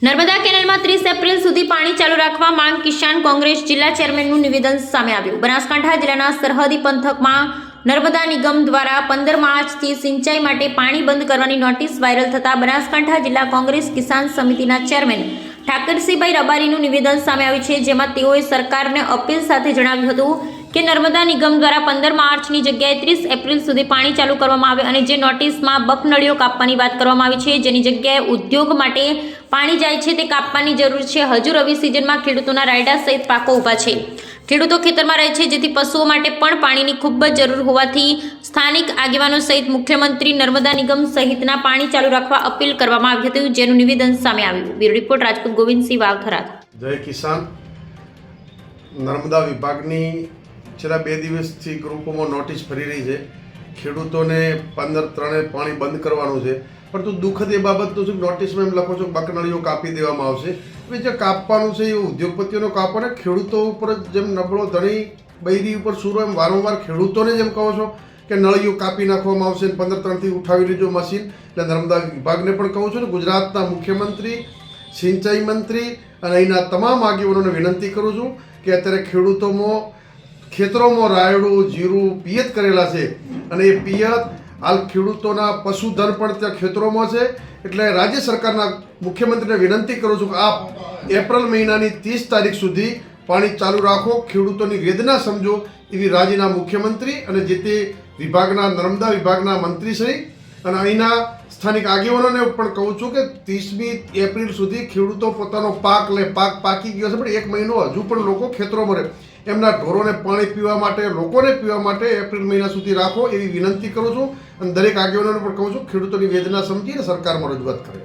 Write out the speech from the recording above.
નર્મદા કેનાલમાં 30 એપ્રિલ સુધી પાણી ચાલુ રાખવા માંગ કિસાન કોંગ્રેસ જિલ્લા ચેરમેનનું નિવેદન સામે આવ્યું। બનાસકાંઠા જિલ્લાના સરહદી પંથકમાં નર્મદા નિગમ દ્વારા 15 માર્ચથી સિંચાઈ માટે પાણી બંધ કરવાની નોટિસ વાયરલ થતાં બનાસકાંઠા જિલ્લા કોંગ્રેસ કિસાન સમિતિના ચેરમેન ઠાકરસિંહભાઈ રબારીનું નિવેદન સામે આવ્યું છે, જેમાં તેઓએ સરકારને અપીલ સાથે જણાવ્યું હતું કે નર્મદા નિગમ દ્વારા 15 માર્ચની જગ્યાએ 30 એપ્રિલ સુધી પાણી ચાલુ કરવામાં આવે અને જે નોટિસમાં બકનળીઓ કાપવાની વાત કરવામાં આવી છે, જેની જગ્યાએ ઉદ્યોગ માટે પાણી જાય છે તે કાપવાની જરૂર છે। હજુ રવિ સિઝનમાં ખેડૂતોના રાયડા સહિત પાકો ઊભા છે, ખેડૂતો ખેતરમાં રહે છે, જેથી પશુઓ માટે પણ પાણીની ખૂબ જ જરૂર હોવાથી સ્થાનિક આગેવાનો સહિત મુખ્યમંત્રી નર્મદા નિગમ સહિતના પાણી ચાલુ રાખવા અપીલ કરવામાં આવી હતી, જેનું નિવેદન સામે આવ્યું। Bureau report Rajput Gobind Singh વાવથરા। જય કિસાન। નર્મદા વિભાગની છેલ્લા 2 દિવસથી ગ્રુપોમાં નોટિસ ફરી રહી છે। ખેડૂતોને 15/3 પાણી બંધ કરવાનું છે, પરંતુ દુઃખદ એ બાબતનું છે નોટિસમાં એમ લખો છો બકનળીઓ કાપી દેવામાં આવશે। હવે જે કાપવાનું છે એ ઉદ્યોગપતિઓનો કાપવાનો, ખેડૂતો ઉપર જેમ નબળો ધણી બૈરી ઉપર સૂરો એમ વારંવાર ખેડૂતોને જેમ કહો છો કે નળીઓ કાપી નાખવામાં આવશે, 15/3થી ઉઠાવી લેજો મશીન। એટલે નર્મદા વિભાગને પણ કહું છું ને, ગુજરાતના મુખ્યમંત્રી, સિંચાઈ મંત્રી અને અહીંના તમામ આગેવાનોને વિનંતી કરું છું કે અત્યારે ખેતરોમાં રાયડું, જીરું, પિયત કરેલા છે અને એ પિયત હાલ ખેડૂતોના પશુધન પણ ત્યાં ખેતરોમાં છે। એટલે રાજ્ય સરકારના મુખ્યમંત્રીને વિનંતી કરું છું કે આપ એપ્રિલ મહિનાની 30 તારીખ સુધી પાણી ચાલુ રાખો, ખેડૂતોની વેદના સમજો, એવી રાજ્યના મુખ્યમંત્રી અને જે તે વિભાગના નર્મદા વિભાગના મંત્રીશ્રી અને અહીંના સ્થાનિક આગેવાનોને પણ કહું છું કે 30મી એપ્રિલ સુધી ખેડૂતો પોતાનો પાક લે। પાક પાકી ગયો છે, પણ 1 મહિનો હજુ પણ લોકો ખેતરોમાં રહે, એમના ઢોરોને પાણી પીવા માટે, લોકોને પીવા માટે એપ્રિલ મહિના સુધી રાખો એવી વિનંતી કરું છું અને દરેક આગેવાનોને પણ કહું છું ખેડૂતોની વેદના સમજીને સરકારમાં રજૂઆત કરે।